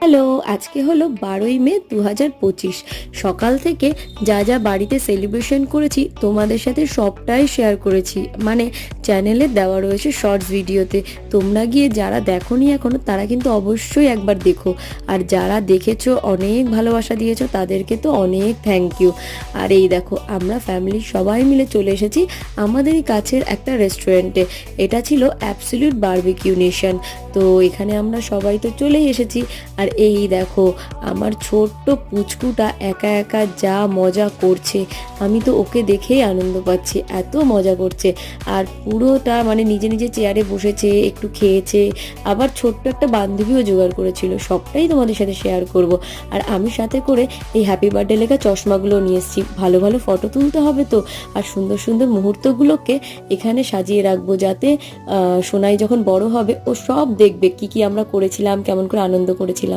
Hello, আজকে হলো 12ই মে 2025। সকাল থেকে যা যা বাড়িতে সেলিব্রেশন করেছি তোমাদের সাথে সবটাই শেয়ার করেছি, মানে চ্যানেলে দেওয়া রয়েছে শর্টস ভিডিওতে। তোমরা গিয়ে যারা দেখোনি এখনো তারা কিন্তু অবশ্যই একবার দেখো, আর যারা দেখেছো অনেক ভালোবাসা দিয়েছো তাদেরকে তো অনেক থ্যাংক ইউ। আর এই দেখো, আমরা ফ্যামিলির সবাই মিলে চলে এসেছি আমাদেরই কাছের একটা রেস্টুরেন্টে। এটা ছিল অ্যাবসলিউট বারবিকিউ নেশন। তো এখানে আমরা সবাই তো চলেই এসেছি। আর এই দেখো, আমার ছোট্ট পুচকুটা একা একা যা মজা করছে, আমি তো ওকে দেখেই আনন্দ পাচ্ছি, এত মজা করছে। আর পুরোটা মানে নিজে নিজে চেয়ারে বসেছে, একটু খেয়েছে, আবার ছোট্ট একটা বান্ধবীও জোগাড় করেছিল, সবটাই তোমাদের সাথে শেয়ার করব। আর আমি সাথে করে এই হ্যাপি বার্থডে লেখা চশমাগুলো নিয়ে এসেছি, ভালো ভালো ফটো তুলতে হবে তো। আর সুন্দর সুন্দর মুহূর্তগুলোকে এখানে সাজিয়ে রাখবো, যাতে সোনাই যখন বড় হবে ও সব দেখবে কি কি আমরা করেছিলাম, কেমন করে আনন্দ করেছিলাম।